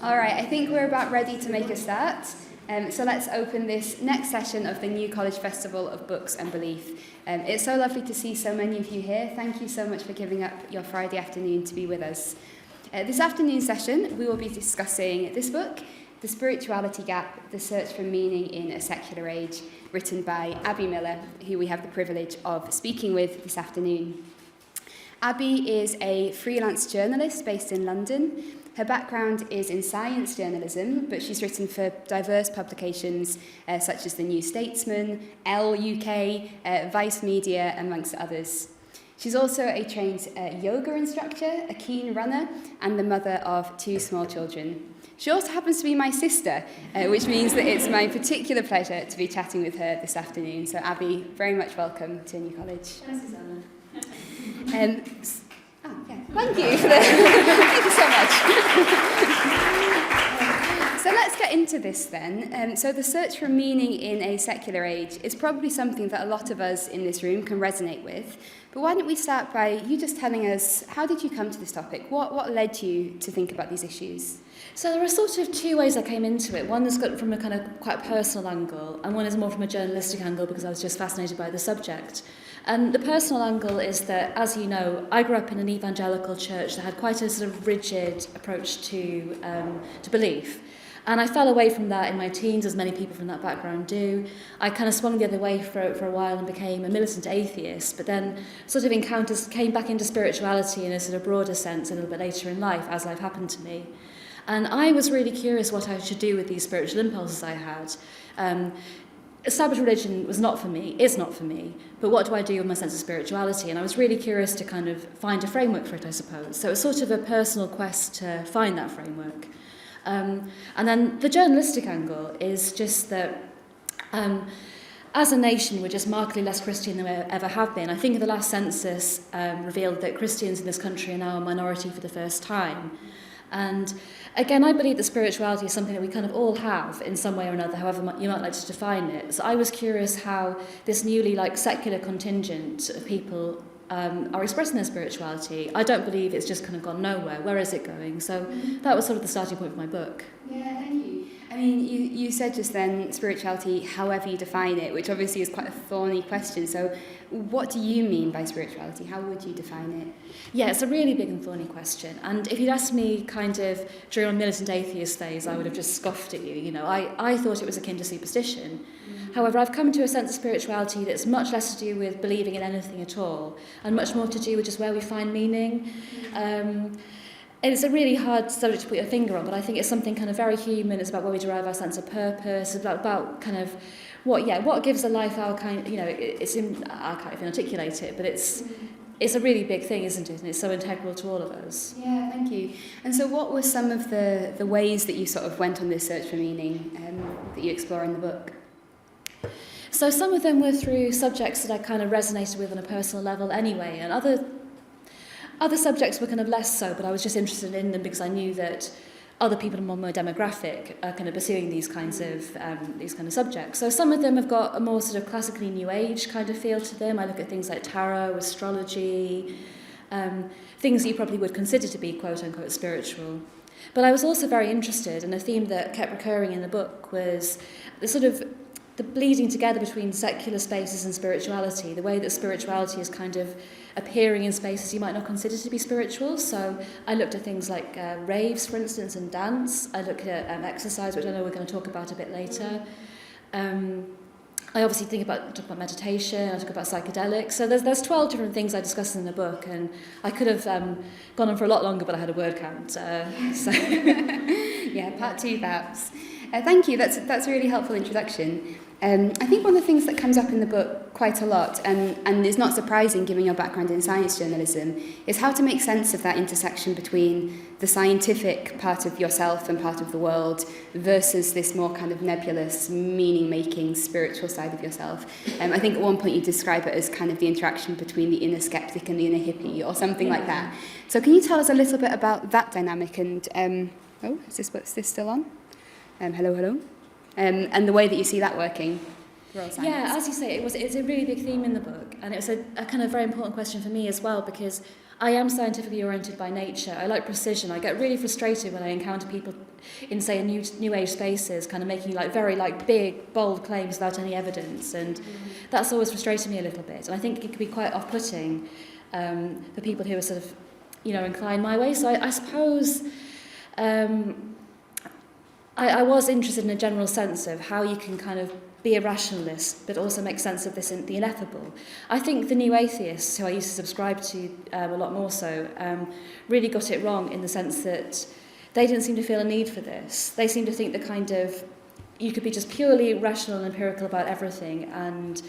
All right, I think we're about ready to make a start. So let's open this next session of the New College Festival of Books and Belief. It's so lovely to see so many of you here. Thank you so much for giving up your Friday afternoon to be with us. This afternoon session, we will be discussing this book, The Spirituality Gap, The Search for Meaning in a Secular Age, written by Abi Millar, who we have the privilege of speaking with this afternoon. Abi is a freelance journalist based in London. Her background is in science journalism, but she's written for diverse publications such as The New Statesman, Elle UK, Vice Media, amongst others. She's also a trained yoga instructor, a keen runner, and the mother of 2 small children. She also happens to be my sister, which means that it's my particular pleasure to be chatting with her this afternoon. So Abi, very much welcome to New College. Thanks, Susanna. Thank you for thank you so much. So let's get into this then. So the search for meaning in a secular age is probably something that a lot of us in this room can resonate with. But why don't we start by you just telling us, how did you come to this topic? What led you to think about these issues? So there are sort of 2 ways I came into it. One is got from a kind of quite personal angle, and one is more from a journalistic angle because I was just fascinated by the subject. And the personal angle is that, as you know, I grew up in an evangelical church that had quite a sort of rigid approach to belief. And I fell away from that in my teens, as many people from that background do. I kind of swung the other way for a while and became a militant atheist, but then sort of came back into spirituality in a sort of broader sense a little bit later in life, as life happened to me. And I was really curious what I should do with these spiritual impulses I had. Established religion was not for me, is not for me, but what do I do with my sense of spirituality? And I was really curious to kind of find a framework for it, I suppose. So it's sort of a personal quest to find that framework. And then the journalistic angle is just that as a nation, we're just markedly less Christian than we ever have been. I think the last census revealed that Christians in this country are now a minority for the first time. And again, I believe that spirituality is something that we kind of all have in some way or another, however you might like to define it. So I was curious how this newly secular contingent of people are expressing their spirituality. I don't believe it's just kind of gone nowhere. Where is it going? So that was sort of the starting point of my book. Yeah, thank you. I mean, you said just then spirituality, however you define it, which obviously is quite a thorny question. So what do you mean by spirituality? How would you define it? Yeah, it's a really big and thorny question. And if you'd asked me kind of during my militant atheist phase, I would have just scoffed at you. You know, I thought it was akin to superstition. However, I've come to a sense of spirituality that's much less to do with believing in anything at all, and much more to do with just where we find meaning. It's a really hard subject to put your finger on, but I think it's something kind of very human. It's about where we derive our sense of purpose, about kind of what gives a life our kind. You know, I can't even articulate it, but it's a really big thing, isn't it? And it's so integral to all of us. Yeah, thank you. And so, what were some of the ways that you sort of went on this search for meaning that you explore in the book? So some of them were through subjects that I kind of resonated with on a personal level anyway, and other subjects were kind of less so, but I was just interested in them because I knew that other people in my demographic are kind of pursuing these kinds of subjects. So some of them have got a more sort of classically New Age kind of feel to them. I look at things like tarot, astrology, things that you probably would consider to be quote-unquote spiritual. But I was also very interested, and a theme that kept recurring in the book was the bleeding together between secular spaces and spirituality, the way that spirituality is kind of appearing in spaces you might not consider to be spiritual. So I looked at things like raves, for instance, and dance. I looked at exercise, which I know we're going to talk about a bit later. I obviously talk about meditation, I talk about psychedelics. So there's 12 different things I discuss in the book, and I could have gone on for a lot longer, but I had a word count. Yeah, part 2 perhaps. Thank you, that's a really helpful introduction. I think one of the things that comes up in the book quite a lot, and is not surprising given your background in science journalism, is how to make sense of that intersection between the scientific part of yourself and part of the world versus this more kind of nebulous, meaning-making, spiritual side of yourself. I think at one point you describe it as kind of the interaction between the inner skeptic and the inner hippie, or something like that. So can you tell us a little bit about that dynamic and... is this still on? Hello. And the way that you see that working. Yeah, as you say, it's a really big theme in the book, and it was a kind of very important question for me as well, because I am scientifically oriented by nature. I like precision. I get really frustrated when I encounter people in, say, new age spaces, kind of making like very like big, bold claims without any evidence, and that's always frustrated me a little bit. And I think it can be quite off-putting for people who are sort of, inclined my way. So I suppose I was interested in a general sense of how you can kind of be a rationalist, but also make sense of the ineffable. I think the new atheists, who I used to subscribe to a lot more so, really got it wrong in the sense that they didn't seem to feel a need for this. They seem to think that kind of you could be just purely rational and empirical about everything, and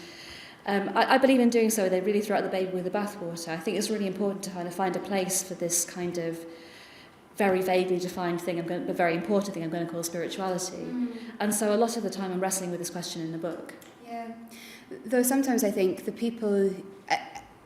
I believe in doing so. They really throw out the baby with the bathwater. I think it's really important to kind of find a place for this kind of very vaguely defined thing, but very important thing I'm going to call spirituality. And so a lot of the time I'm wrestling with this question in the book. Yeah. Though sometimes I think the people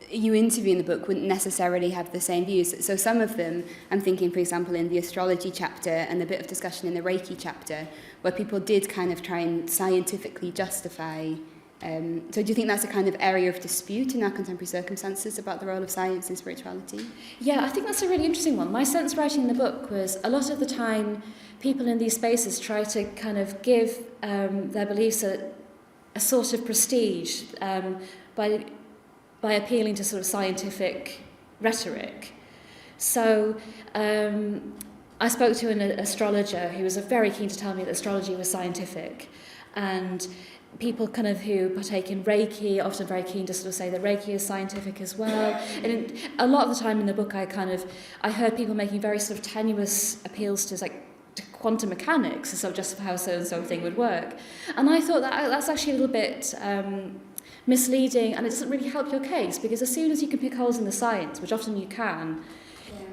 you interview in the book wouldn't necessarily have the same views. So some of them, I'm thinking, for example, in the astrology chapter and a bit of discussion in the reiki chapter, where people did kind of try and scientifically justify. So do you think that's a kind of area of dispute in our contemporary circumstances about the role of science in spirituality? Yeah, I think that's a really interesting one. My sense writing the book was a lot of the time people in these spaces try to kind of give their beliefs a sort of prestige by appealing to sort of scientific rhetoric. So I spoke to an astrologer who was very keen to tell me that astrology was scientific, and people kind of who partake in Reiki are often very keen to sort of say that Reiki is scientific as well. And a lot of the time in the book I heard people making very sort of tenuous appeals to quantum mechanics to sort of justify how so and so thing would work. And I thought that's actually a little bit misleading, and it doesn't really help your case, because as soon as you can pick holes in the science, which often you can,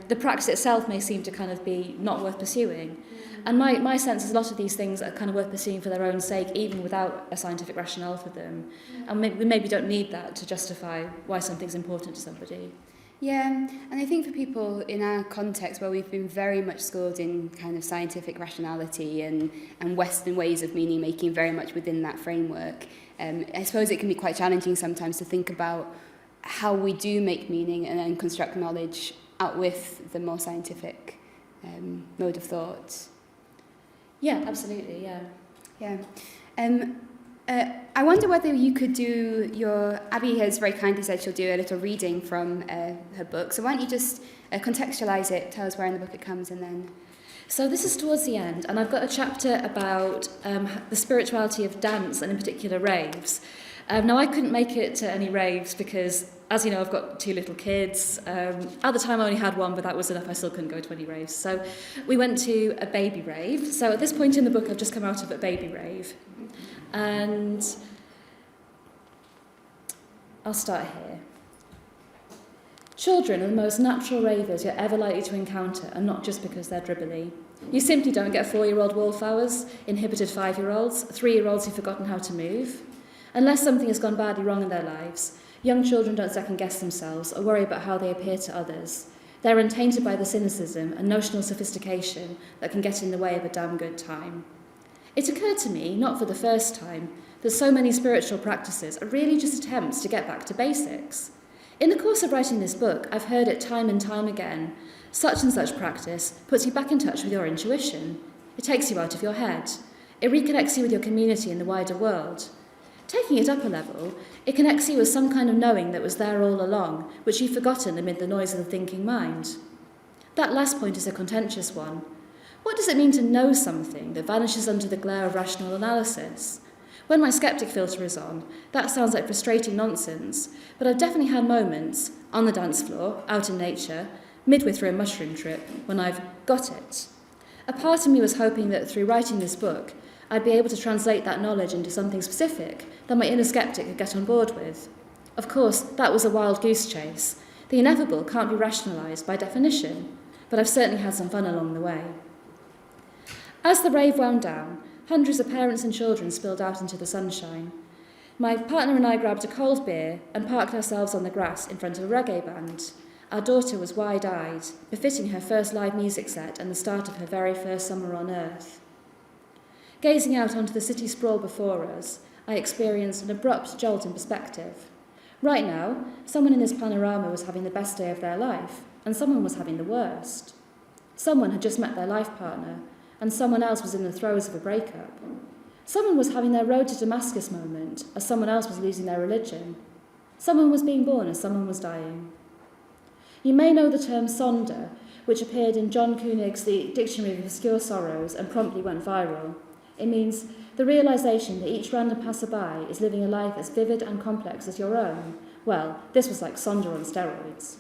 the practice itself may seem to kind of be not worth pursuing. And my sense is a lot of these things are kind of worth pursuing for their own sake, even without a scientific rationale for them. And we maybe don't need that to justify why something's important to somebody. Yeah, and I think for people in our context where we've been very much schooled in kind of scientific rationality and Western ways of meaning making very much within that framework, I suppose it can be quite challenging sometimes to think about how we do make meaning and then construct knowledge out with the more scientific mode of thought. Yeah, absolutely, yeah. Yeah. I wonder whether you could do Abi has very kindly said she'll do a little reading from her book. So why don't you just contextualise it, tell us where in the book it comes, and then... So this is towards the end, and I've got a chapter about the spirituality of dance, and in particular raves. Now, I couldn't make it to any raves because, as you know, I've got 2 little kids. At the time, I only had one, but that was enough. I still couldn't go to any raves. So we went to a baby rave. So at this point in the book, I've just come out of a baby rave. And I'll start here. Children are the most natural ravers you're ever likely to encounter, and not just because they're dribbly. You simply don't get 4-year-old wallflowers, inhibited 5-year-olds, 3-year-olds who've forgotten how to move. Unless something has gone badly wrong in their lives, young children don't second-guess themselves or worry about how they appear to others. They're untainted by the cynicism and notional sophistication that can get in the way of a damn good time. It occurred to me, not for the first time, that so many spiritual practices are really just attempts to get back to basics. In the course of writing this book, I've heard it time and time again. Such and such practice puts you back in touch with your intuition. It takes you out of your head. It reconnects you with your community and the wider world. Taking it up a level, it connects you with some kind of knowing that was there all along, which you've forgotten amid the noise of the thinking mind. That last point is a contentious one. What does it mean to know something that vanishes under the glare of rational analysis? When my skeptic filter is on, that sounds like frustrating nonsense, but I've definitely had moments, on the dance floor, out in nature, midway through a mushroom trip, when I've got it. A part of me was hoping that through writing this book, I'd be able to translate that knowledge into something specific that my inner skeptic could get on board with. Of course, that was a wild goose chase. The ineffable can't be rationalised by definition, but I've certainly had some fun along the way. As the rave wound down, hundreds of parents and children spilled out into the sunshine. My partner and I grabbed a cold beer and parked ourselves on the grass in front of a reggae band. Our daughter was wide-eyed, befitting her first live music set and the start of her very first summer on Earth. Gazing out onto the city sprawl before us, I experienced an abrupt jolt in perspective. Right now, someone in this panorama was having the best day of their life, and someone was having the worst. Someone had just met their life partner, and someone else was in the throes of a breakup. Someone was having their road to Damascus moment, as someone else was losing their religion. Someone was being born as someone was dying. You may know the term sonder, which appeared in John Koenig's The Dictionary of Obscure Sorrows and promptly went viral. It means the realisation that each random passerby is living a life as vivid and complex as your own. Well, this was like sonder on steroids.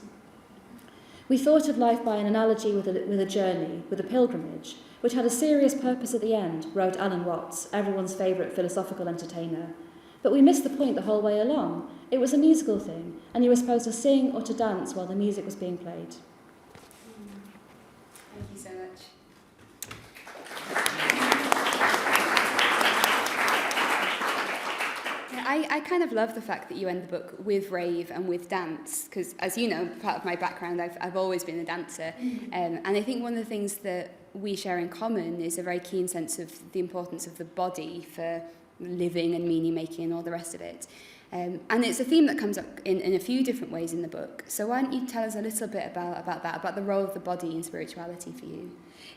We thought of life by an analogy with a journey, with a pilgrimage, which had a serious purpose at the end, wrote Alan Watts, everyone's favourite philosophical entertainer. But we missed the point the whole way along. It was a musical thing, and you were supposed to sing or to dance while the music was being played. Thank you so much. I kind of love the fact that you end the book with rave and with dance, because as you know, part of my background, I've always been a dancer. And I think one of the things that we share in common is a very keen sense of the importance of the body for living and meaning making and all the rest of it. And it's a theme that comes up in a few different ways in the book. So why don't you tell us a little bit about that, about the role of the body in spirituality for you?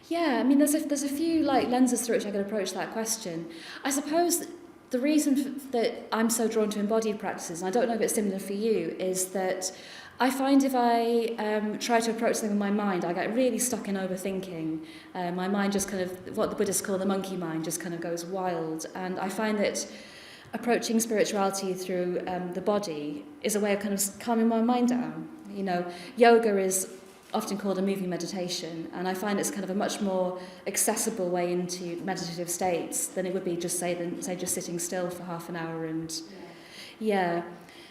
Yeah, I mean, there's a few lenses through which I could approach that question. I suppose the reason that I'm so drawn to embodied practices, and I don't know if it's similar for you, is that I find if I try to approach something with my mind, I get really stuck in overthinking. My mind just kind of, what the Buddhists call the monkey mind, just kind of goes wild. And I find that approaching spirituality through the body is a way of kind of calming my mind down. You know, yoga is often called a moving meditation, and I find it's kind of a much more accessible way into meditative states than it would be just say just sitting still for half an hour. And yeah,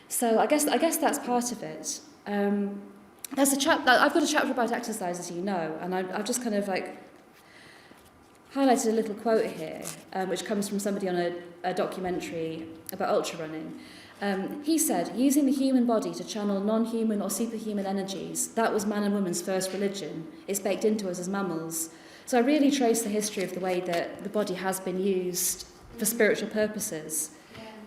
so I guess that's part of it. There's I've got a chapter about exercise, as you know, and I've just kind of like highlighted a little quote here, which comes from somebody on a documentary about ultra running. He said, using the human body to channel non-human or superhuman energies, that was man and woman's first religion. It's baked into us as mammals. So I really trace the history of the way that the body has been used for spiritual purposes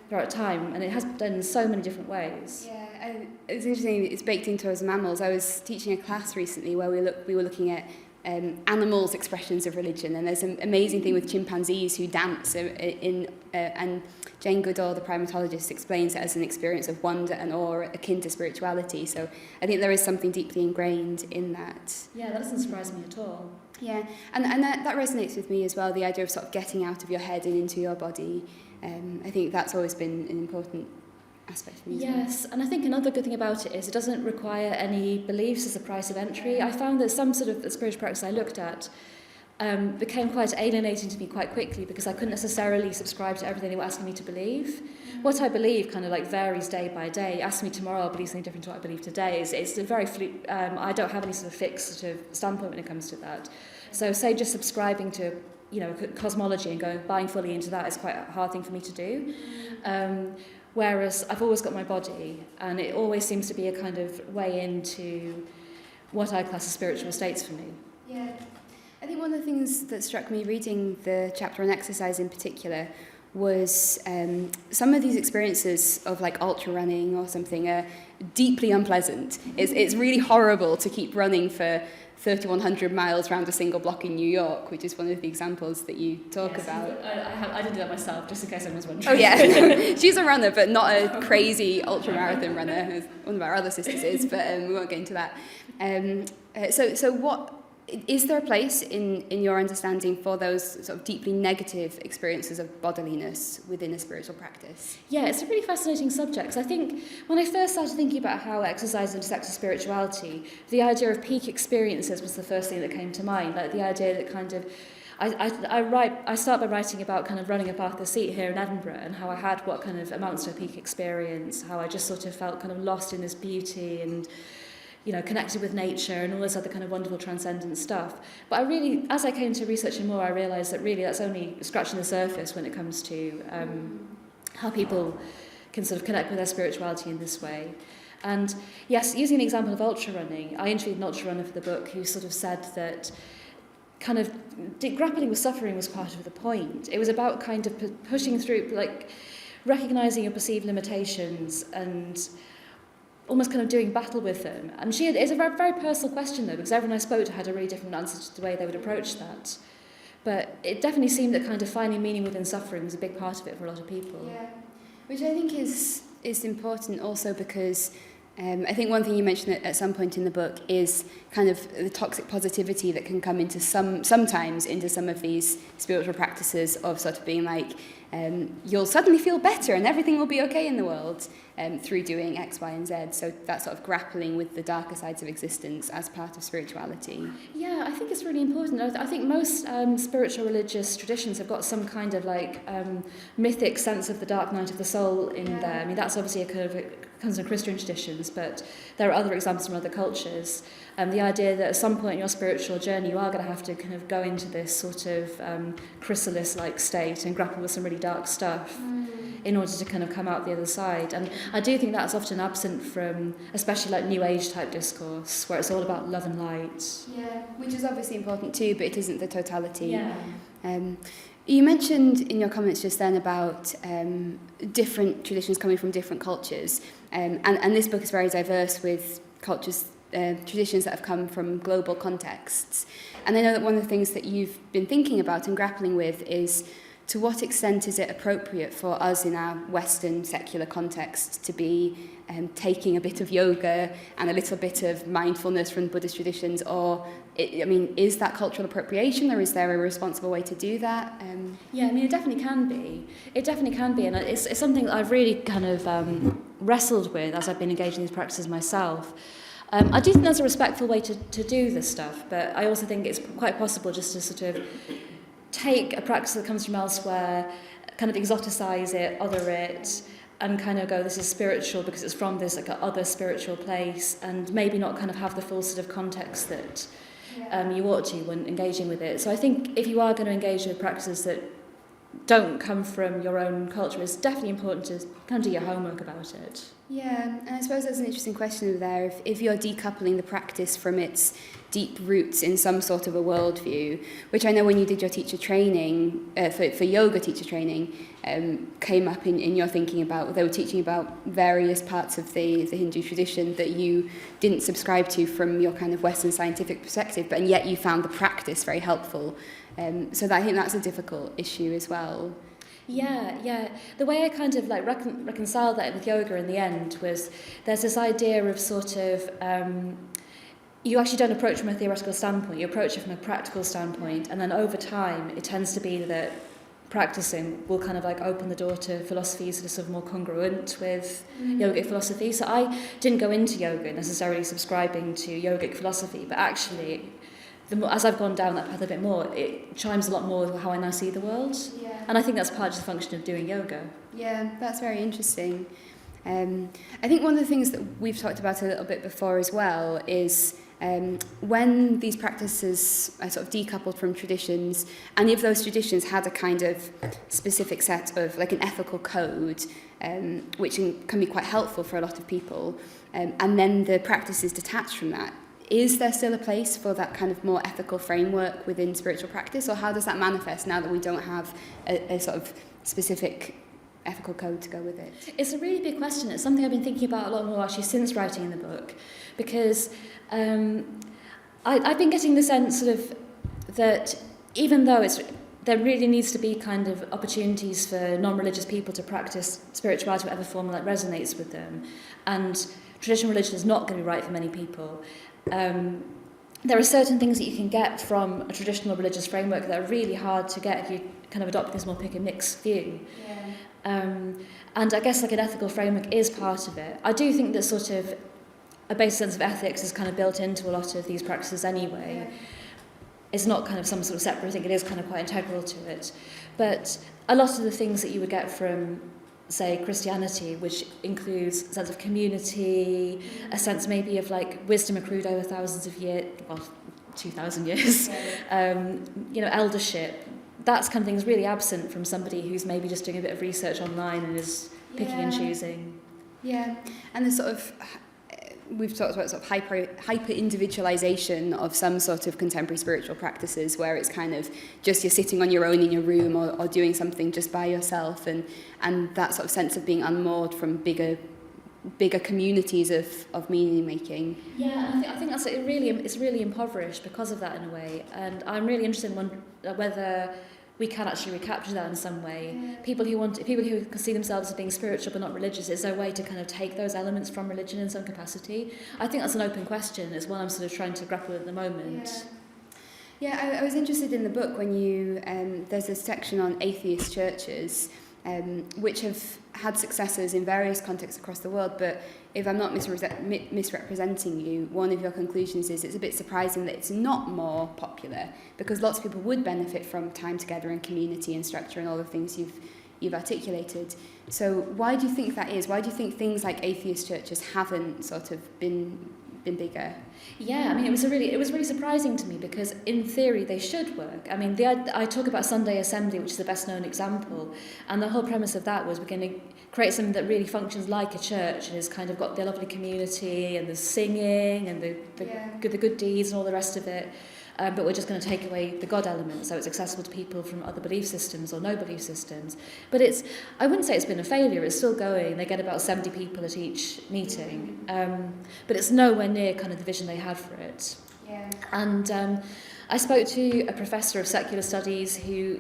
throughout time, and it has been done in so many different ways. Yeah, it's interesting, it's baked into us as mammals. I was teaching a class recently where we were looking at animals' expressions of religion, and there's an amazing thing with chimpanzees who dance and Jane Goodall, the primatologist, explains it as an experience of wonder and awe akin to spirituality. So I think there is something deeply ingrained in that. Yeah, that doesn't surprise me at all. Yeah, and that resonates with me as well, the idea of sort of getting out of your head and into your body. I think that's always been an important aspect for me. Yes, and I think another good thing about it is it doesn't require any beliefs as a price of entry. I found that some sort of spiritual practice I looked at became quite alienating to me quite quickly because I couldn't necessarily subscribe to everything they were asking me to believe. What I believe kind of like varies day by day. Ask me tomorrow, I'll believe something different to what I believe today. It's a very I don't have any sort of fixed sort of standpoint when it comes to that. So say just subscribing to cosmology and buying fully into that is quite a hard thing for me to do. Whereas I've always got my body, and it always seems to be a kind of way into what I class as spiritual states for me. Yeah. I think one of the things that struck me reading the chapter on exercise in particular was some of these experiences of like ultra running or something are deeply unpleasant. It's really horrible to keep running for 3,100 miles around a single block in New York, which is one of the examples that you talk about. I did do that myself, just in case anyone's wondering. Oh yeah, she's a runner, but not a crazy ultra-marathon runner, as one of our other sisters is, but we won't get into that. So what, is there a place in your understanding for those sort of deeply negative experiences of bodiliness within a spiritual practice? Yeah, it's a really fascinating subject. 'Cause I think when I first started thinking about how exercise intersects with spirituality, the idea of peak experiences was the first thing that came to mind. Like the idea that kind of, I start by writing about kind of running up Arthur's Seat here in Edinburgh and how I had what kind of amounts to a peak experience, how I just sort of felt kind of lost in this beauty and connected with nature and all this other kind of wonderful transcendent stuff. But I really, as I came to researching more, I realised that really that's only scratching the surface when it comes to how people can sort of connect with their spirituality in this way. And yes, using an example of ultra running, I interviewed an ultra runner for the book who sort of said that kind of grappling with suffering was part of the point. It was about kind of pushing through, like recognising your perceived limitations and almost kind of doing battle with them. And it's a very, very personal question, though, because everyone I spoke to had a really different answer to the way they would approach that. But it definitely seemed that kind of finding meaning within suffering was a big part of it for a lot of people. Yeah, which I think is important also because I think one thing you mentioned at some point in the book is kind of the toxic positivity that can come into sometimes into some of these spiritual practices of sort of being like, you'll suddenly feel better and everything will be okay in the world through doing X, Y, and Z. So that sort of grappling with the darker sides of existence as part of spirituality. Yeah, I think it's really important. I think most spiritual religious traditions have got some kind of like mythic sense of the dark night of the soul in there. I mean, that's obviously a kind of comes from Christian traditions, but there are other examples from other cultures. The idea that at some point in your spiritual journey, you are going to have to kind of go into this sort of chrysalis-like state and grapple with some really dark stuff in order to kind of come out the other side. And I do think that's often absent from, especially like New Age type discourse, where it's all about love and light. Yeah, which is obviously important too, but it isn't the totality. Yeah. You mentioned in your comments just then about different traditions coming from different cultures, and this book is very diverse with cultures, traditions that have come from global contexts. And I know that one of the things that you've been thinking about and grappling with is to what extent is it appropriate for us in our Western secular context to be taking a bit of yoga and a little bit of mindfulness from Buddhist traditions, or is that cultural appropriation, or is there a responsible way to do that? Yeah, I mean, it definitely can be. It definitely can be, and it's something that I've really kind of wrestled with as I've been engaging in these practices myself. I do think there's a respectful way to do this stuff, but I also think it's quite possible just to sort of take a practice that comes from elsewhere, kind of exoticize it, other it, and kind of go, this is spiritual because it's from this like other spiritual place, and maybe not kind of have the full sort of context that you ought to when engaging with it. So I think if you are going to engage with practices that don't come from your own culture, it's definitely important to kind of do your homework about it. Yeah, and I suppose there's an interesting question there. If you're decoupling the practice from its deep roots in some sort of a worldview, which I know when you did your teacher training, for yoga teacher training, came up in your thinking about, they were teaching about various parts of the Hindu tradition that you didn't subscribe to from your kind of Western scientific perspective, but and yet you found the practice very helpful. So I think that's a difficult issue as well. Yeah. The way I kind of like reconciled that with yoga in the end was there's this idea of sort of you actually don't approach from a theoretical standpoint, you approach it from a practical standpoint, and then over time it tends to be that practicing will kind of like open the door to philosophies that are sort of more congruent with yogic philosophy. So I didn't go into yoga necessarily subscribing to yogic philosophy, but actually as I've gone down that path a bit more, it chimes a lot more with how I now see the world. Yeah. And I think that's part of the function of doing yoga. Yeah, that's very interesting. I think one of the things that we've talked about a little bit before as well is when these practices are sort of decoupled from traditions, and if those traditions had a kind of specific set of, like an ethical code, which can be quite helpful for a lot of people, and then the practice is detached from that, is there still a place for that kind of more ethical framework within spiritual practice, or how does that manifest now that we don't have a sort of specific ethical code to go with it? It's a really big question. It's something I've been thinking about a lot more actually since writing in the book, because I've been getting the sense sort of that even though there really needs to be kind of opportunities for non-religious people to practice spirituality, whatever form that resonates with them, and traditional religion is not going to be right for many people. There are certain things that you can get from a traditional religious framework that are really hard to get if you kind of adopt this more pick and mix view. Yeah. And I guess like an ethical framework is part of it. I do think that sort of a basic sense of ethics is kind of built into a lot of these practices anyway. Yeah. It's not kind of some sort of separate thing, it is kind of quite integral to it. But a lot of the things that you would get from, say, Christianity, which includes a sense of community, a sense maybe of like wisdom accrued over thousands of years, well, 2,000 years, eldership, that's kind of thing is really absent from somebody who's maybe just doing a bit of research online and is picking and choosing. Yeah, and the sort of, we've talked about sort of hyper-individualization of some sort of contemporary spiritual practices where it's kind of just you're sitting on your own in your room or doing something just by yourself, and that sort of sense of being unmoored from bigger bigger communities of meaning making. Yeah, I think it's really impoverished because of that in a way, and I'm really interested in whether we can actually recapture that in some way. Yeah. People who see themselves as being spiritual but not religious, is there a way to kind of take those elements from religion in some capacity? I think that's an open question. It's one I'm sort of trying to grapple with at the moment. Yeah, I was interested in the book when you there's a section on atheist churches, which have had successes in various contexts across the world, but if I'm not misrepresenting you, one of your conclusions is it's a bit surprising that it's not more popular, because lots of people would benefit from time together and community and structure and all the things you've articulated. So why do you think that is? Why do you think things like atheist churches haven't sort of been bigger? Yeah, I mean, it was really surprising to me, because in theory they should work. I mean, I talk about Sunday Assembly, which is the best known example, and the whole premise of that was we're going to create something that really functions like a church and has kind of got the lovely community and the singing and the good deeds and all the rest of it. But we're just going to take away the God element, so it's accessible to people from other belief systems or no belief systems. But I wouldn't say it's been a failure. It's still going. They get about 70 people at each meeting, but it's nowhere near kind of the vision they had for it. Yeah. And I spoke to a professor of secular studies who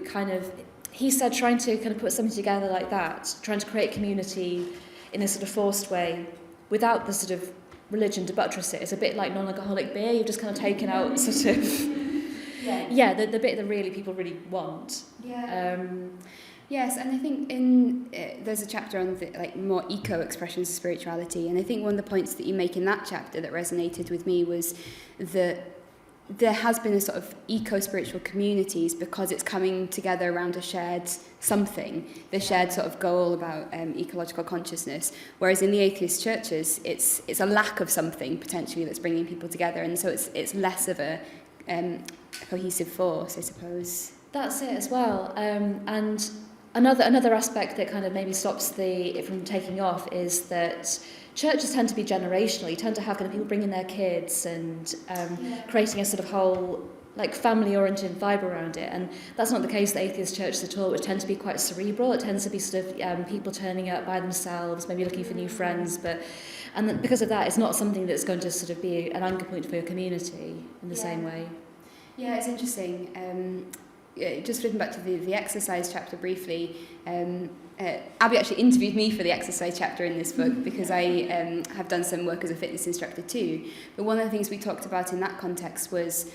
he said trying to kind of put something together like that, trying to create community in a sort of forced way, without the sort of religion to buttress it, is a bit like non-alcoholic beer. You've just kind of taken out sort of the bit that really people really want. Yes, and I think there's a chapter on more eco expressions of spirituality, and I think one of the points that you make in that chapter that resonated with me was that there has been a sort of eco-spiritual communities because it's coming together around a shared something, the shared sort of goal about ecological consciousness, whereas in the atheist churches it's a lack of something potentially that's bringing people together, and so it's less of a cohesive force, I suppose. That's it as well. And another aspect that kind of maybe stops it from taking off is that churches tend to be generational. You tend to have kind of people bringing their kids and creating a sort of whole like family-oriented vibe around it, and that's not the case with atheist churches at all, which tend to be quite cerebral. It tends to be sort of people turning up by themselves, maybe looking for new friends, and because of that, it's not something that's going to sort of be an anchor point for your community in the same way. Yeah, it's interesting. Just flipping back to the exercise chapter briefly, Abi actually interviewed me for the exercise chapter in this book because I have done some work as a fitness instructor too. But one of the things we talked about in that context was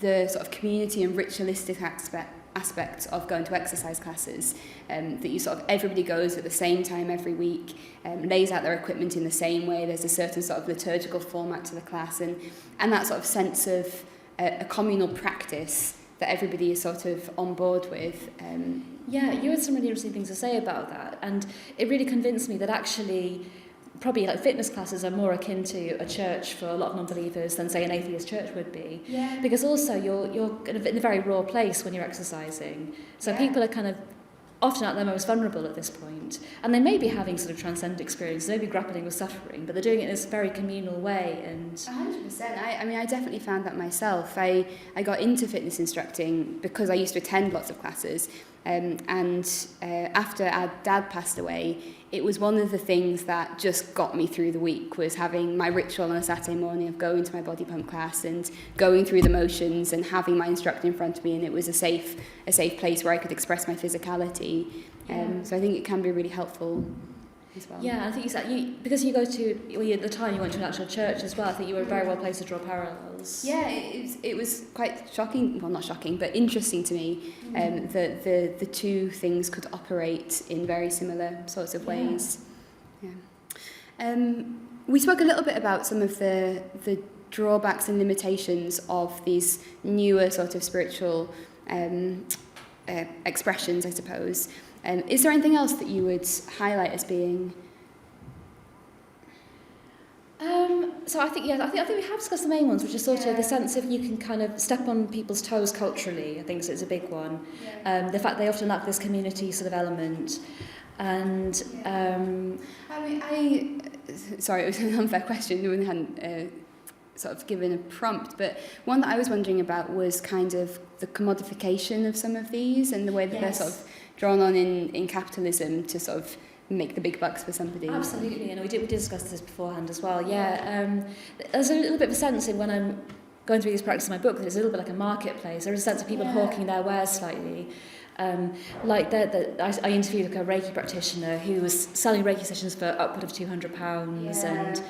the sort of community and ritualistic aspects of going to exercise classes, that you sort of everybody goes at the same time every week, lays out their equipment in the same way. There's a certain sort of liturgical format to the class, and that sort of sense of a communal practice that everybody is sort of on board with. Yeah, you had some really interesting things to say about that, and it really convinced me that actually probably like fitness classes are more akin to a church for a lot of non-believers than say an atheist church would be. Yeah. Because also you're kind of in a very raw place when you're exercising, so people are kind of often at their most vulnerable at this point, and they may be having sort of transcendent experience, they may be grappling with suffering, but they're doing it in this very communal way. And 100%. I mean, I definitely found that myself. I got into fitness instructing because I used to attend lots of classes, and after our dad passed away, it was one of the things that just got me through the week, was having my ritual on a Saturday morning of going to my body pump class and going through the motions and having my instructor in front of me, and it was a safe place where I could express my physicality. So I think it can be really helpful as well. Yeah, I think because you go to, at the time you went to an actual church as well, I think you were very well placed to draw parallels. Yeah, it was quite shocking, well not shocking, but interesting to me, that the two things could operate in very similar sorts of ways. Yeah. We spoke a little bit about some of the drawbacks and limitations of these newer sort of spiritual expressions, I suppose. Is there anything else that you would highlight as being? So I think we have discussed the main ones, which is sort of the sense of you can kind of step on people's toes culturally. I think it's a big one. The fact they often lack this community sort of element, and sorry, it was an unfair question. No one hadn't sort of given a prompt, but one that I was wondering about was kind of the commodification of some of these and the way that they're sort of drawn on in capitalism to sort of make the big bucks for somebody. Absolutely, and we did discuss this beforehand as well. Yeah, there's a little bit of a sense in when I'm going through these practices in my book that it's a little bit like a marketplace. There's a sense of people hawking their wares slightly. I interviewed a Reiki practitioner who was selling Reiki sessions for upward of £200, and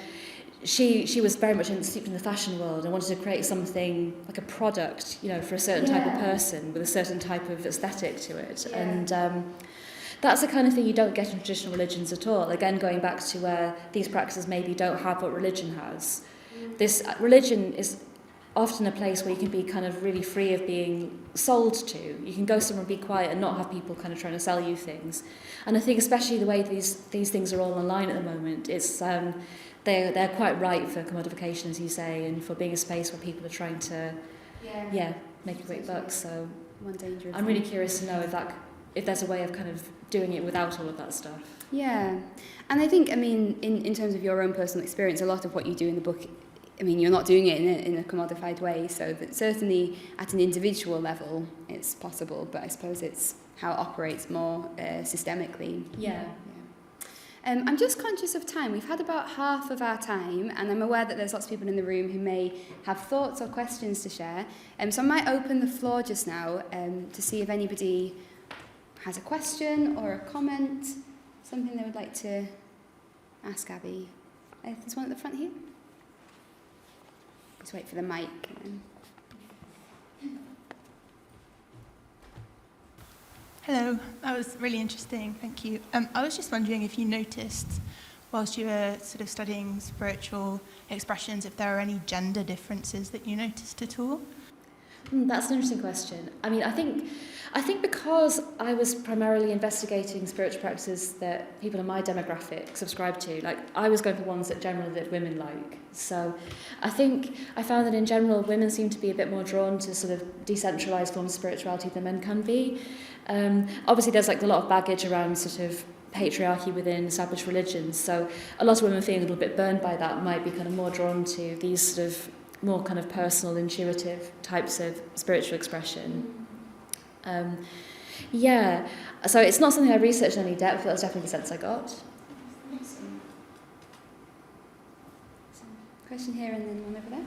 she was very much steeped in the fashion world and wanted to create something like a product, for a certain type of person with a certain type of aesthetic to it. And that's the kind of thing you don't get in traditional religions at all. Again, going back to where these practices maybe don't have what religion has. This religion is often a place where you can be kind of really free of being sold to. You can go somewhere and be quiet and not have people kind of trying to sell you things. And I think especially the way these things are all online at the moment, it's they're quite ripe for commodification, as you say, and for being a space where people are trying to make a great buck. So I'm really curious to know if there's a way of kind of doing it without all of that stuff. Yeah, and I think, in terms of your own personal experience, a lot of what you do in the book, you're not doing it in a commodified way, so that certainly at an individual level it's possible, but I suppose it's how it operates more systemically. Yeah. I'm just conscious of time. We've had about half of our time, and I'm aware that there's lots of people in the room who may have thoughts or questions to share. So I might open the floor just now to see if anybody has a question or a comment, something they would like to ask Abi. There's one at the front here. Just wait for the mic. Hello, that was really interesting, thank you. I was just wondering if you noticed, whilst you were sort of studying spiritual expressions, if there are any gender differences that you noticed at all? That's an interesting question. I think because I was primarily investigating spiritual practices that people in my demographic subscribe to, like I was going for ones that generally that women like. So I think I found that in general women seem to be a bit more drawn to sort of decentralised forms of spirituality than men can be. Obviously there's like a lot of baggage around sort of patriarchy within established religions, so a lot of women feeling a little bit burned by that might be kind of more drawn to these sort of more kind of personal, intuitive types of spiritual expression. So it's not something I researched in any depth, but that's definitely the sense I got. Question here and then one over there.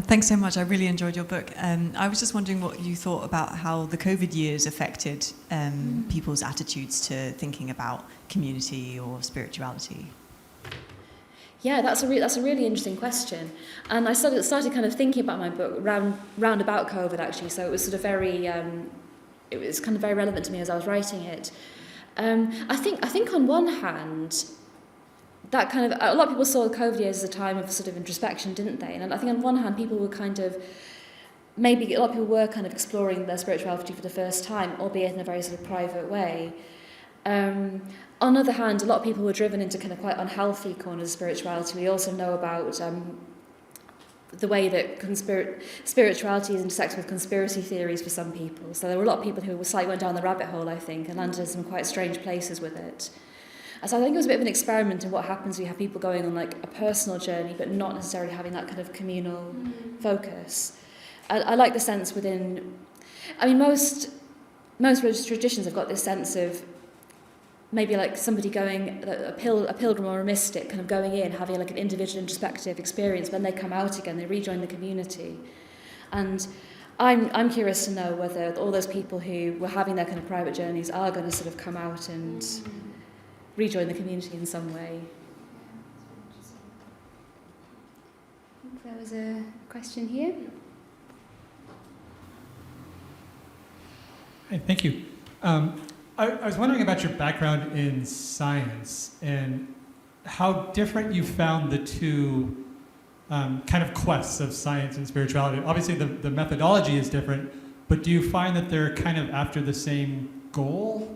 Thanks so much. I really enjoyed your book. I was just wondering what you thought about how the COVID years affected people's attitudes to thinking about community or spirituality. Yeah, that's a really interesting question, and I started kind of thinking about my book round about COVID actually. So it was sort of very it was kind of very relevant to me as I was writing it. I think on one hand, that kind of a lot of people saw the COVID years as a time of sort of introspection, didn't they? And I think on one hand, people were kind of maybe a lot of people were kind of exploring their spirituality for the first time, albeit in a very sort of private way. On the other hand, a lot of people were driven into kind of quite unhealthy corners of spirituality. We also know about the way that spirituality is intersects with conspiracy theories for some people. So there were a lot of people who slightly went down the rabbit hole, I think, and landed in some quite strange places with it. And so I think it was a bit of an experiment in what happens when you have people going on like a personal journey, but not necessarily having that kind of communal focus. I like the sense within... most religious traditions have got this sense of maybe like somebody going, a pilgrim or a mystic, kind of going in, having like an individual introspective experience. When they come out again, they rejoin the community. And I'm curious to know whether all those people who were having their kind of private journeys are going to sort of come out and rejoin the community in some way. I think there was a question here. Hi, thank you. I was wondering about your background in science and how different you found the two kind of quests of science and spirituality. Obviously, the methodology is different, but do you find that they're kind of after the same goal?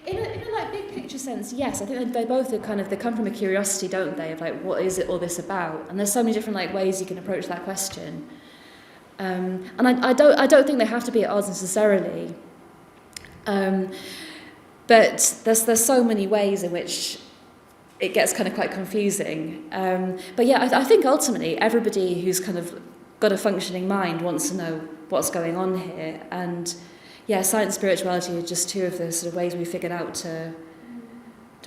In a like big picture sense, yes. I think they both are kind of, they come from a curiosity, don't they? Of like, what is it all this about? And there's so many different like ways you can approach that question. And I don't think they have to be at odds necessarily. But there's so many ways in which it gets kind of quite confusing. But yeah, I think ultimately everybody who's kind of got a functioning mind wants to know what's going on here. And science and spirituality are just two of the sort of ways we figured out to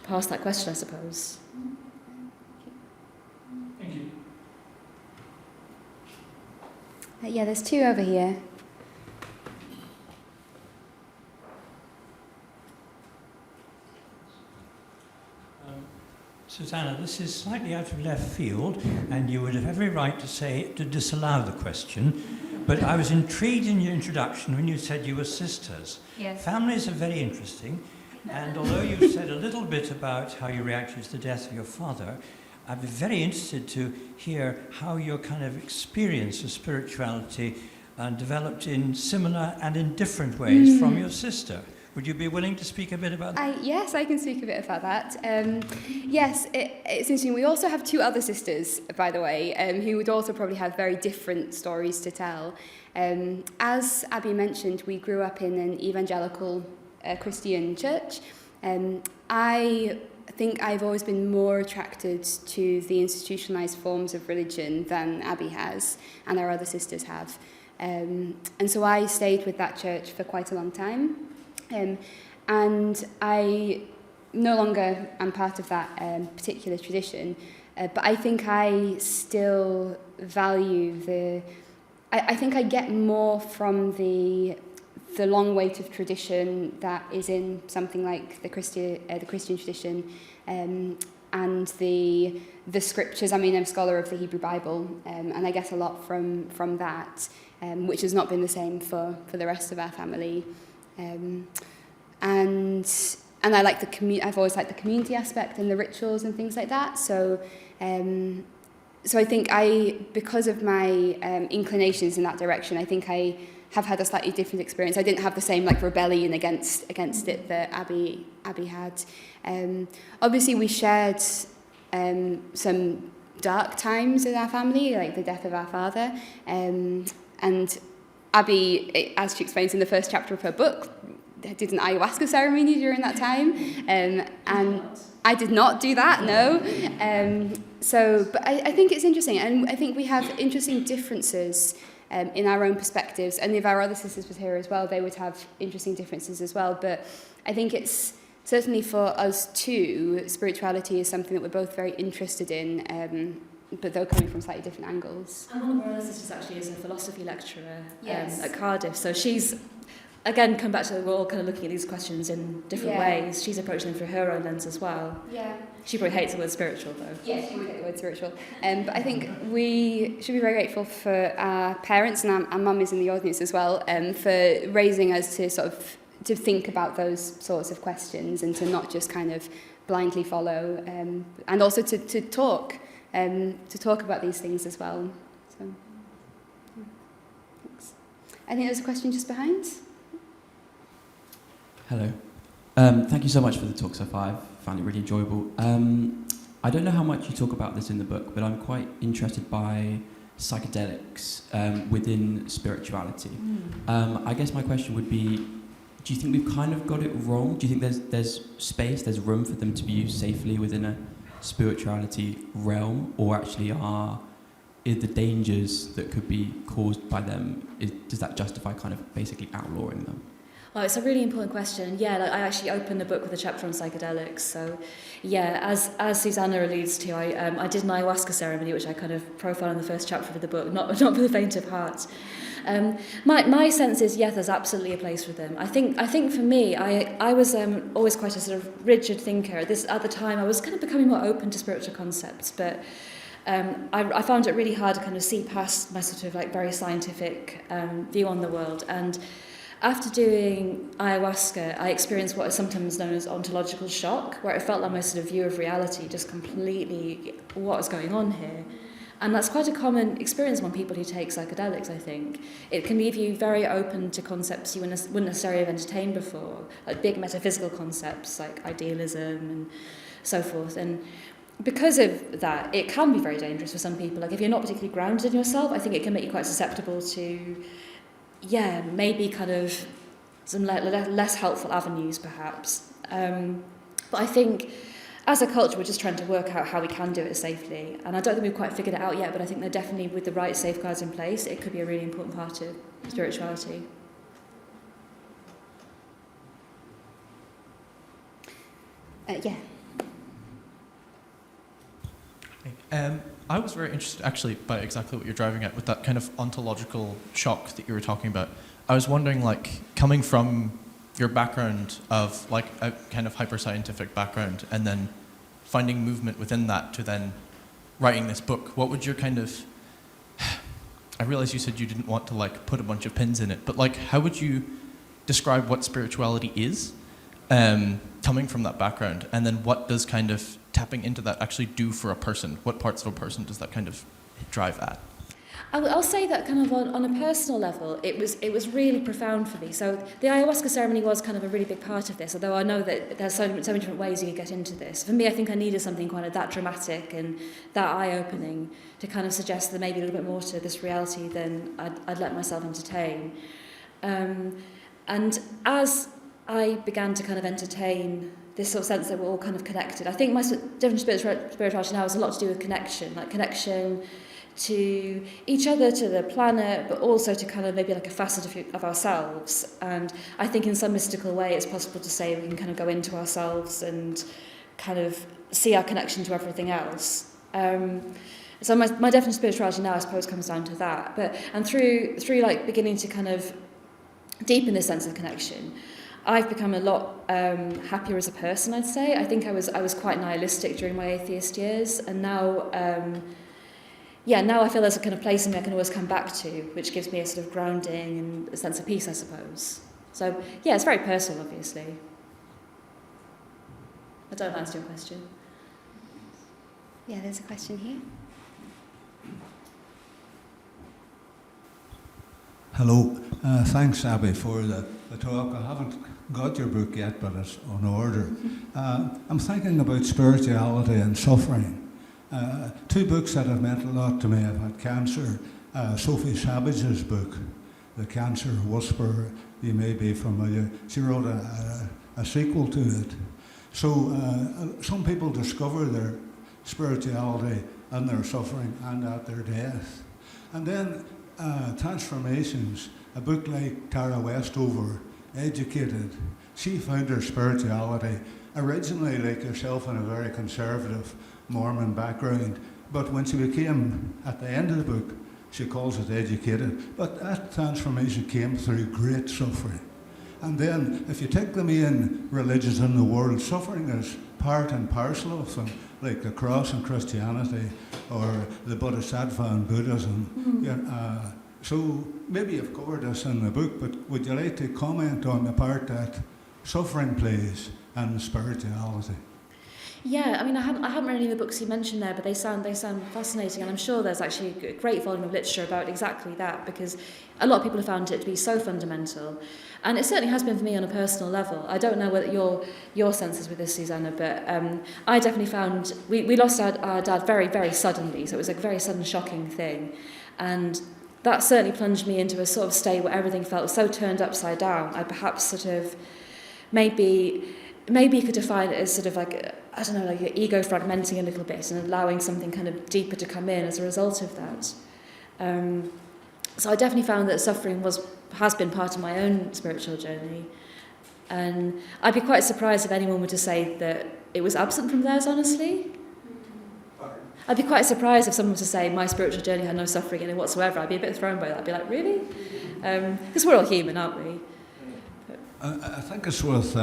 pass that question, I suppose. Thank you. Yeah, there's two over here. Susanna, this is slightly out of left field, and you would have every right to disallow the question, but I was intrigued in your introduction when you said you were sisters. Yes. Families are very interesting, and although you said a little bit about how you reacted to the death of your father, I'd be very interested to hear how your kind of experience of spirituality developed in similar and in different ways from your sister. Would you be willing to speak a bit about that? Yes, I can speak a bit about that. Yes, it's interesting. We also have two other sisters, by the way, who would also probably have very different stories to tell. As Abi mentioned, we grew up in an evangelical Christian church. I think I've always been more attracted to the institutionalized forms of religion than Abi has, and our other sisters have. And so I stayed with that church for quite a long time. And I no longer am part of that particular tradition, but I think I still value I think I get more from the long weight of tradition that is in something like the Christian tradition, and the scriptures. I mean, I'm a scholar of the Hebrew Bible, and I get a lot from that, which has not been the same for the rest of our family. And I like I've always liked the community aspect and the rituals and things like that. So I think because of my inclinations in that direction, I think I have had a slightly different experience. I didn't have the same rebellion against it that Abi had. Obviously, we shared some dark times in our family, like the death of our father, and Abi, as she explains in the first chapter of her book, did an ayahuasca ceremony during that time, and I did not do that, no. But I think it's interesting, and I think we have interesting differences in our own perspectives, and if our other sisters were here as well, they would have interesting differences as well. But I think it's certainly for us too, spirituality is something that we're both very interested in, but though coming from slightly different angles. And one of our other sisters actually is a philosophy lecturer Yes. at Cardiff, so she's, again, come back to we're all kind of looking at these questions in different ways. She's approaching them through her own lens as well. Yeah. She probably hates the word spiritual, though. Yes, she would hate the word spiritual. But I think we should be very grateful for our parents, and our mum is in the audience as well, for raising us to to think about those sorts of questions and to not just kind of blindly follow, and also to talk about these things as well. So, thanks. I think there's a question just behind. Hello. Thank you so much for the talk so far. I've found it really enjoyable. I don't know how much you talk about this in the book, but I'm quite interested by psychedelics within spirituality. I guess my question would be, do you think we've kind of got it wrong? Do you think there's space, there's room for them to be used safely within a spirituality realm, or actually is the dangers that could be caused by them, does that justify kind of basically outlawing them? Well, it's a really important question. Yeah, I actually opened the book with a chapter on psychedelics. So, yeah, as Susanna alludes to, I did an ayahuasca ceremony, which I kind of profile in the first chapter of the book, not for the faint of heart. My sense is, yes, there's absolutely a place for them. I think for me, I was always quite a sort of rigid thinker. At the time, I was kind of becoming more open to spiritual concepts, but I found it really hard to kind of see past my sort of very scientific view on the world. And after doing ayahuasca, I experienced what is sometimes known as ontological shock, where it felt like my sort of view of reality just completely, what is going on here? And that's quite a common experience among people who take psychedelics, I think. It can leave you very open to concepts you wouldn't necessarily have entertained before, like big metaphysical concepts like idealism and so forth. And because of that, it can be very dangerous for some people. Like if you're not particularly grounded in yourself, I think it can make you quite susceptible to maybe kind of some less helpful avenues, perhaps. But I think as a culture, we're just trying to work out how we can do it safely. And I don't think we've quite figured it out yet, but I think that definitely with the right safeguards in place, it could be a really important part of spirituality. Yeah. I was very interested, actually, by exactly what you're driving at with that kind of ontological shock that you were talking about. I was wondering, like, coming from your background of, like, a kind of hyper-scientific background and then finding movement within that to then writing this book, what would your kind of... I realize you said you didn't want to, like, put a bunch of pins in it, but, like, how would you describe what spirituality is, coming from that background? And then what does kind of tapping into that actually do for a person? What parts of a person does that kind of drive at? I'll say that kind of on a personal level, it was really profound for me. So the ayahuasca ceremony was kind of a really big part of this, although I know that there's so many different ways you could get into this. For me, I think I needed something kind of that dramatic and that eye-opening to kind of suggest that maybe a little bit more to this reality than I'd let myself entertain. And as I began to kind of entertain this sort of sense that we're all kind of connected, I think my different spirituality now has a lot to do with connection, like connection to each other, to the planet, but also to kind of maybe like a facet of ourselves. And I think in some mystical way it's possible to say we can kind of go into ourselves and kind of see our connection to everything else. So my definition of spirituality now, I suppose, comes down to that. And through like beginning to kind of deepen this sense of connection, I've become a lot happier as a person, I'd say. I think I was quite nihilistic during my atheist years, and now now I feel there's a kind of place in me I can always come back to, which gives me a sort of grounding and a sense of peace, I suppose. So yeah, it's very personal, obviously. I don't know if I answered your question. Yeah, there's a question here. Hello. Thanks, Abi, for the talk. I haven't got your book yet, but it's on order. I'm thinking about spirituality and suffering. Two books that have meant a lot to me. I've had cancer. Sophie Savage's book, The Cancer Whisperer, you may be familiar. She wrote a sequel to it. So some people discover their spirituality and their suffering and at their death. And then Transformations, a book like Tara Westover, Educated. She found her spirituality originally, like yourself, in a very conservative Mormon background. But when she became, at the end of the book, she calls it Educated. But that transformation came through great suffering. And then, if you take the main religions in the world, suffering is part and parcel of them, like the cross in Christianity or the Bodhisattva in Buddhism. So maybe you've covered this in the book, but would you like to comment on the part that suffering plays in spirituality? Yeah, I mean, I haven't read any of the books you mentioned there, but they sound fascinating, and I'm sure there's actually a great volume of literature about exactly that, because a lot of people have found it to be so fundamental, and it certainly has been for me on a personal level. I don't know what your sense is with this, Susanna, but I definitely found we lost our dad very, very suddenly, so it was a very sudden, shocking thing, and that certainly plunged me into a sort of state where everything felt so turned upside down. I perhaps sort of maybe you could define it as sort of like, I don't know, like your ego fragmenting a little bit and allowing something kind of deeper to come in as a result of that. So I definitely found that suffering has been part of my own spiritual journey. And I'd be quite surprised if anyone were to say that it was absent from theirs, honestly. I'd be quite surprised if someone were to say my spiritual journey had no suffering in it whatsoever. I'd be a bit thrown by that. I'd be like, really? Because we're all human, aren't we? I think it's worth,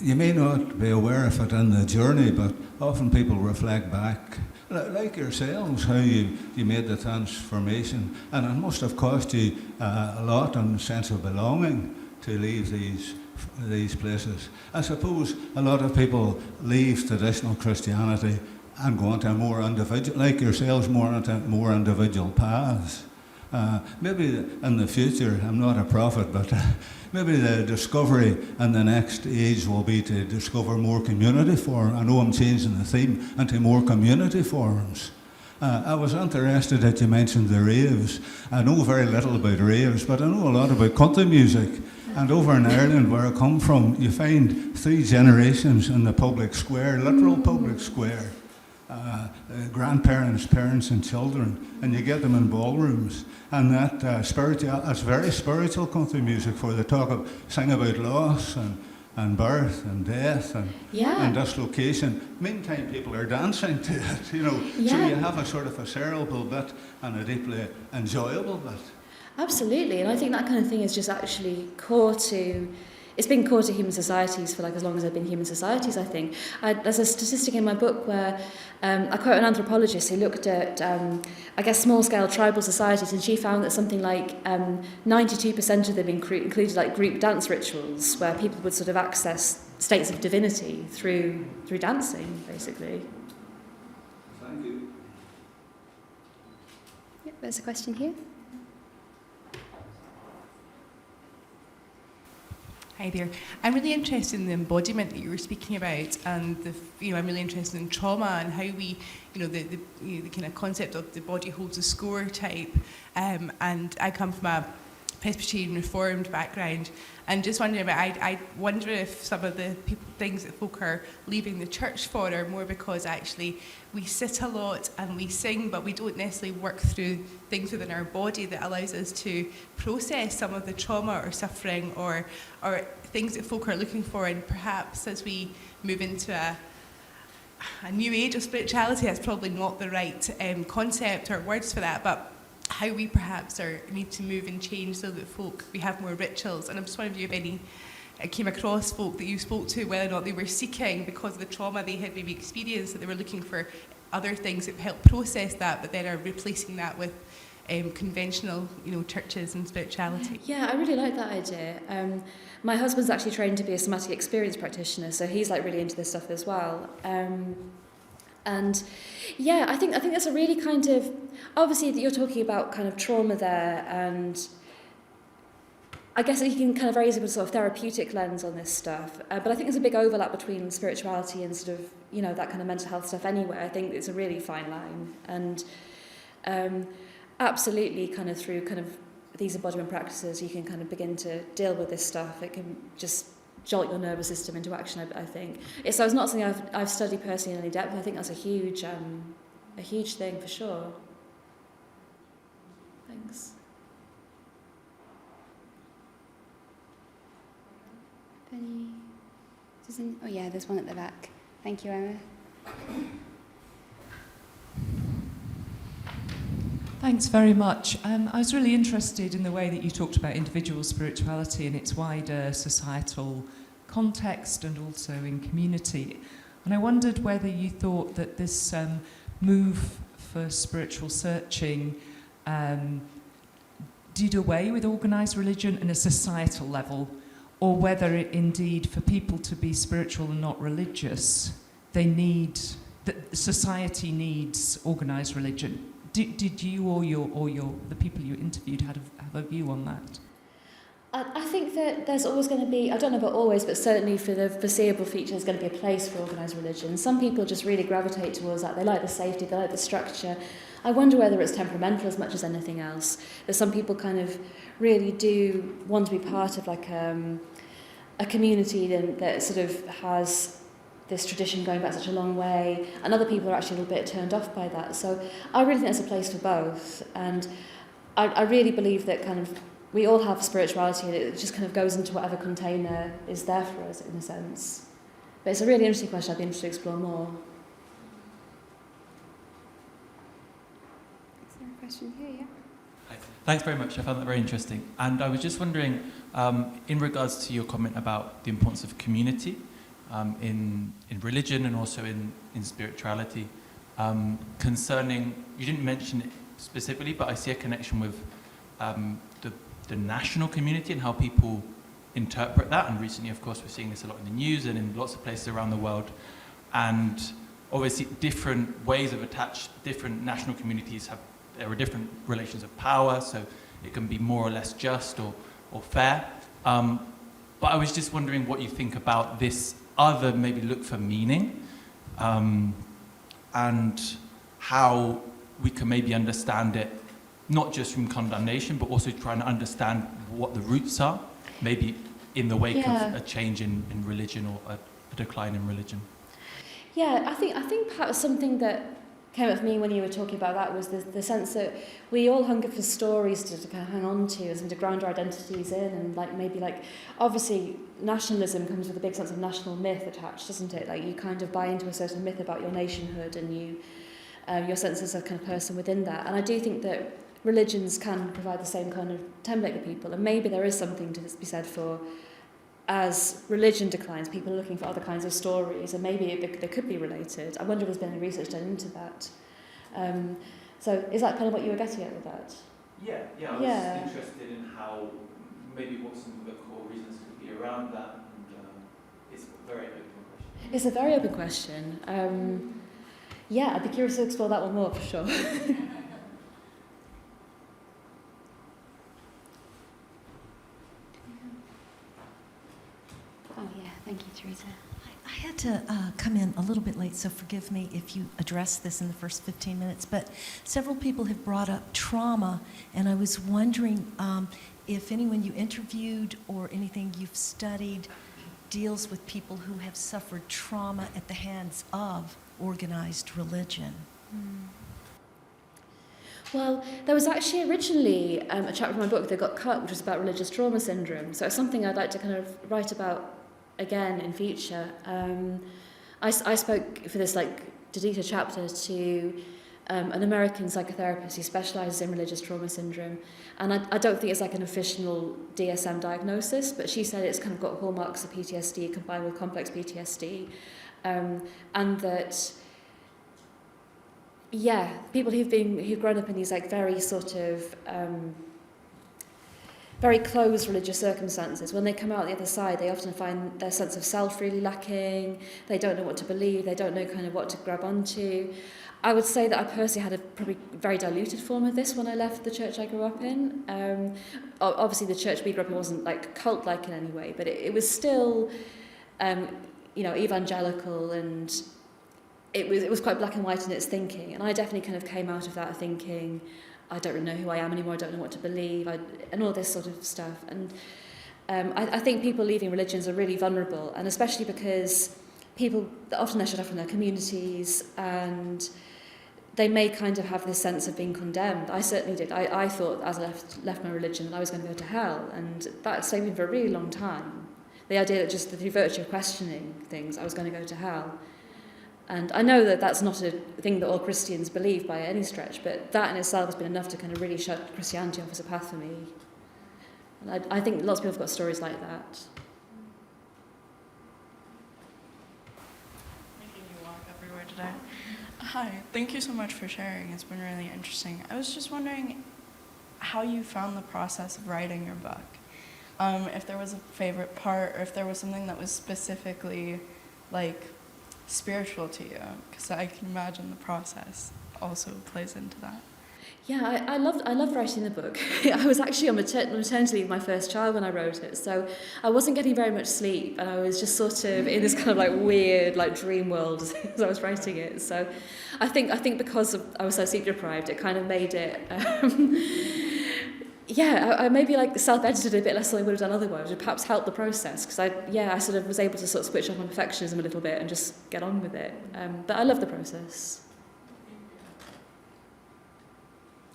you may not be aware of it in the journey, but often people reflect back, like yourselves, how you made the transformation. And it must have cost you a lot in the sense of belonging to leave these places. I suppose a lot of people leave traditional Christianity and go into a more individual, like yourselves, more individual paths. Maybe in the future, I'm not a prophet, but maybe the discovery in the next age will be to discover more community forms. I know I'm changing the theme into more community forms. I was interested that you mentioned the raves. I know very little about raves, but I know a lot about country music. And over in Ireland, where I come from, you find 3 generations in the public square, literal public square. Grandparents, parents and children, and you get them in ballrooms, and that it's very spiritual country music, for they sing about loss and birth and death and dislocation. Meantime, people are dancing to it, you know. So you have a sort of a cerebral bit and a deeply enjoyable bit. Absolutely, and I think that kind of thing is just actually core to... It's been core to human societies for like as long as I've been human societies, I think. There's a statistic in my book where I quote an anthropologist who looked at, I guess, small-scale tribal societies, and she found that something like 92% of them included like group dance rituals where people would sort of access states of divinity through dancing, basically. Thank you. Yep, there's a question here. Hi there. I'm really interested in the embodiment that you were speaking about, and I'm really interested in trauma and how we, the kind of concept of the body holds a score type. And I come from a Presbyterian Reformed background, and just wondering about, I wonder if some of the things that folk are leaving the church for are more because actually we sit a lot and we sing, but we don't necessarily work through things within our body that allows us to process some of the trauma or suffering or things that folk are looking for. And perhaps as we move into a new age of spirituality, that's probably not the right concept or words for that, but how we perhaps need to move and change so that we have more rituals. And I'm just wondering if you came across folk that you spoke to, whether or not they were seeking, because of the trauma they had maybe experienced, that they were looking for other things that help process that, but then are replacing that with conventional, churches and spirituality. Yeah, I really like that idea. My husband's actually trained to be a somatic experience practitioner, so he's like really into this stuff as well. And yeah, I think that's a really kind of, obviously you're talking about kind of trauma there, and I guess you can kind of raise a sort of therapeutic lens on this stuff, but I think there's a big overlap between spirituality and sort of, that kind of mental health stuff anyway. I think it's a really fine line, and absolutely kind of through kind of these embodiment practices, you can kind of begin to deal with this stuff. It can just jolt your nervous system into action, I think. So it's not something I've studied personally in any depth. I think that's a huge thing for sure. Thanks. Oh yeah, there's one at the back. Thank you, Emma. Thanks very much. I was really interested in the way that you talked about individual spirituality in its wider societal context and also in community. And I wondered whether you thought that this move for spiritual searching did away with organised religion at a societal level, or whether it indeed, for people to be spiritual and not religious, society needs organised religion. Did you or the people you interviewed have a view on that? I think that there's always going to be, I don't know about always, but certainly for the foreseeable future, there's going to be a place for organised religion. Some people just really gravitate towards that. They like the safety, they like the structure. I wonder whether it's temperamental as much as anything else. That some people kind of really do want to be part of like a community that sort of has this tradition going back such a long way, and other people are actually a little bit turned off by that. So I really think there's a place for both, and I really believe that kind of we all have spirituality, and it just kind of goes into whatever container is there for us, in a sense. But it's a really interesting question. I'd be interested to explore more. Is there a question here? Yeah. Thanks very much. I found that very interesting. And I was just wondering, in regards to your comment about the importance of community in religion and also in spirituality, concerning, you didn't mention it specifically, but I see a connection with the national community and how people interpret that. And recently, of course, we're seeing this a lot in the news and in lots of places around the world. And obviously, different ways of different national communities there are different relations of power, so it can be more or less just or fair. But I was just wondering what you think about this other maybe look for meaning, and how we can maybe understand it, not just from condemnation, but also trying to understand what the roots are, maybe in the wake of a change in religion or a decline in religion. Yeah, I think perhaps something that came up for me when you were talking about that was the sense that we all hunger for stories to kind of hang on to and to ground our identities in, and like maybe like obviously nationalism comes with a big sense of national myth attached, doesn't it? Like you kind of buy into a certain myth about your nationhood and you your sense as a kind of person within that. And I do think that religions can provide the same kind of template for people, and maybe there is something to be said for, as religion declines, people are looking for other kinds of stories, and maybe they could be related. I wonder if there's been any research done into that. So is that kind of what you were getting at with that? Yeah, I was interested in how, maybe what some of the core reasons could be around that, and it's a very open question. It's a very open question. Yeah, I'd be curious to explore that one more for sure. Oh yeah, thank you, Teresa. I had to come in a little bit late, so forgive me if you addressed this in the first 15 minutes, but several people have brought up trauma, and I was wondering if anyone you interviewed or anything you've studied deals with people who have suffered trauma at the hands of organized religion. Well, there was actually originally a chapter in my book that got cut, which was about religious trauma syndrome. So it's something I'd like to kind of write about again in future. I spoke for this Didita chapter to an American psychotherapist who specialises in religious trauma syndrome, and I don't think it's like an official DSM diagnosis, but she said it's kind of got hallmarks of PTSD combined with complex PTSD, and that people who've grown up in these very sort of very closed religious circumstances, when they come out the other side, they often find their sense of self really lacking. They don't know what to believe. They don't know kind of what to grab onto. I would say that I personally had a probably very diluted form of this when I left the church I grew up in. Obviously, the church we grew up in wasn't cult-like in any way, but it was still, evangelical, and it was quite black and white in its thinking. And I definitely kind of came out of that thinking, I don't really know who I am anymore, I don't know what to believe, and all this sort of stuff. And I think people leaving religions are really vulnerable, and especially because people, often they're shut off from their communities, and they may kind of have this sense of being condemned. I certainly did. I thought as I left my religion that I was going to go to hell, and that stayed with me for a really long time. The idea that just through virtue of questioning things, I was going to go to hell. And I know that that's not a thing that all Christians believe by any stretch, but that in itself has been enough to kind of really shut Christianity off as a path for me. And I think lots of people have got stories like that. Making you walk everywhere today. Hi, thank you so much for sharing. It's been really interesting. I was just wondering how you found the process of writing your book. If there was a favorite part, or if there was something that was specifically spiritual to you, because I can imagine the process also plays into that. Yeah, I loved writing the book. I was actually on maternity leave with my first child when I wrote it, so I wasn't getting very much sleep, and I was just sort of in this kind of weird dream world as I was writing it. So I think because I was so sleep deprived, it kind of made it. I maybe self-edited a bit less than I would have done otherwise, which perhaps helped the process, because I sort of was able to sort of switch off my perfectionism a little bit and just get on with it. But I love the process.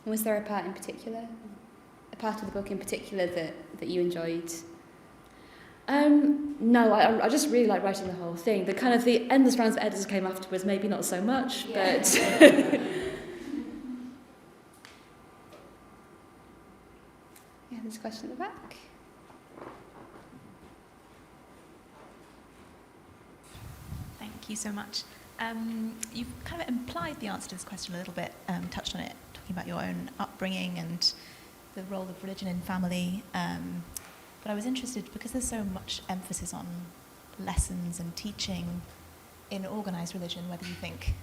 Was there a part in particular, a part of the book in particular that you enjoyed? No, I just really like writing the whole thing. The kind of the endless rounds of editors came afterwards, maybe not so much, but. Yeah, there's a question at the back. Thank you so much. You've kind of implied the answer to this question a little bit, touched on it, talking about your own upbringing and the role of religion in family. But I was interested, because there's so much emphasis on lessons and teaching in organised religion, whether you think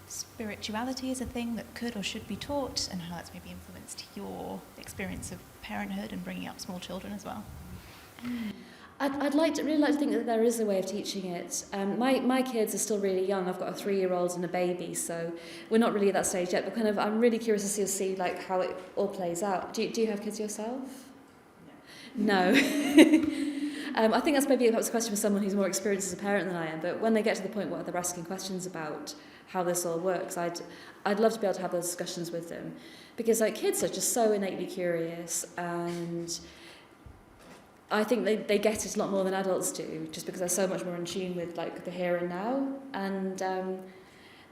spirituality is a thing that could or should be taught, and how that's maybe influenced your experience of parenthood and bringing up small children as well. I'd really like to think that there is a way of teaching it. My kids are still really young. I've got a 3-year-old and a baby, so we're not really at that stage yet. But I'm really curious to see how it all plays out. Do you have kids yourself? No. I think that's maybe perhaps a question for someone who's more experienced as a parent than I am, but when they get to the point where they're asking questions about how this all works, I'd love to be able to have those discussions with them, because like kids are just so innately curious, and I think they get it a lot more than adults do, just because they're so much more in tune with like the here and now, and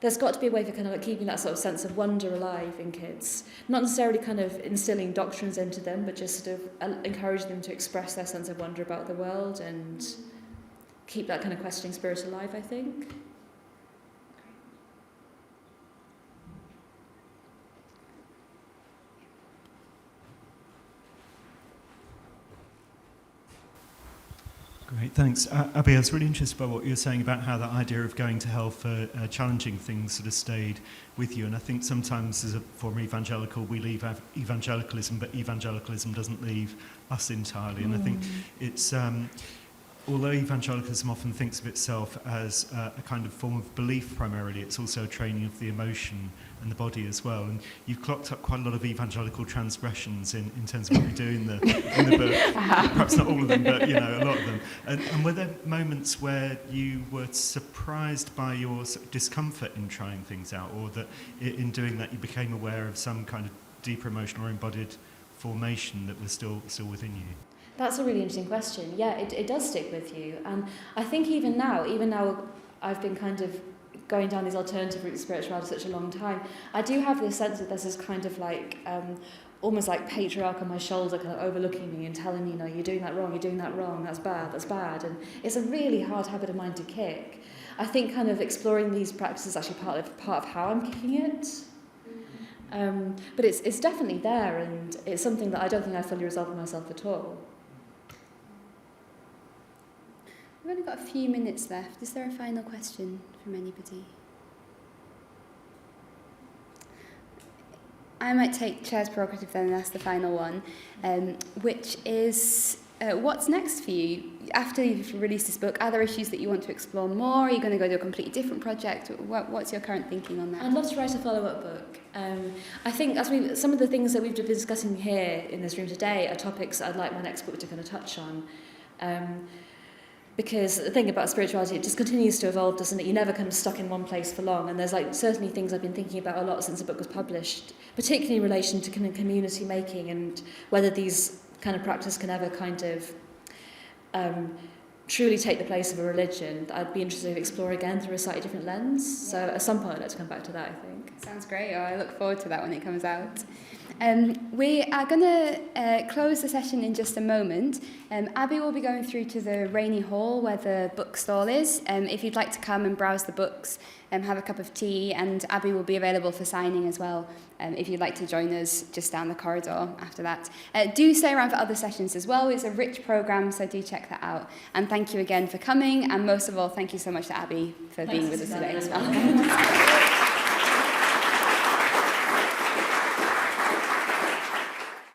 there's got to be a way for kind of like keeping that sort of sense of wonder alive in kids. Not necessarily kind of instilling doctrines into them, but just sort of encouraging them to express their sense of wonder about the world and keep that kind of questioning spirit alive, I think. Great, thanks. Abi, I was really interested by what you were saying about how that idea of going to hell for challenging things sort of stayed with you. And I think sometimes as a former evangelical, we leave evangelicalism, but evangelicalism doesn't leave us entirely. And I think it's, although evangelicalism often thinks of itself as a kind of form of belief primarily, it's also a training of the emotion and the body as well. And you've clocked up quite a lot of evangelical transgressions in terms of what you do in the book. Perhaps not all of them, but a lot of them. And were there moments where you were surprised by your sort of discomfort in trying things out, or that in doing that you became aware of some kind of deeper emotional or embodied formation that was still within you? That's a really interesting question. Yeah, it does stick with you. And I think even now I've been kind of going down these alternative routes of spirituality for such a long time, I do have this sense that there's this kind of like, almost like patriarch on my shoulder kind of overlooking me and telling me, you're doing that wrong, that's bad. And it's a really hard habit of mine to kick. I think kind of exploring these practices is actually part of how I'm kicking it. But it's definitely there, and it's something that I don't think I fully resolved myself at all. We've only got a few minutes left. Is there a final question from anybody? I might take chair's prerogative then and ask the final one, which is what's next for you? After you've released this book, are there issues that you want to explore more? Are you going to go to a completely different project? What's your current thinking on that? I'd love to write a follow-up book. I think some of the things that we've been discussing here in this room today are topics I'd like my next book to kind of touch on. Because the thing about spirituality, it just continues to evolve, doesn't it? You're never kind of stuck in one place for long. And there's like certainly things I've been thinking about a lot since the book was published, particularly in relation to kind of community making and whether these kind of practices can ever kind of truly take the place of a religion. I'd be interested to explore again through a slightly different lens. So at some point I'd like to come back to that, I think. Sounds great. I look forward to that when it comes out. We are going to close the session in just a moment. Abi will be going through to the Rainy Hall where the bookstall is. If you'd like to come and browse the books, have a cup of tea, and Abi will be available for signing as well if you'd like to join us just down the corridor after that. Do stay around for other sessions as well. It's a rich programme, so do check that out. And thank you again for coming, and most of all, thank you so much to Abi for being with us today as well.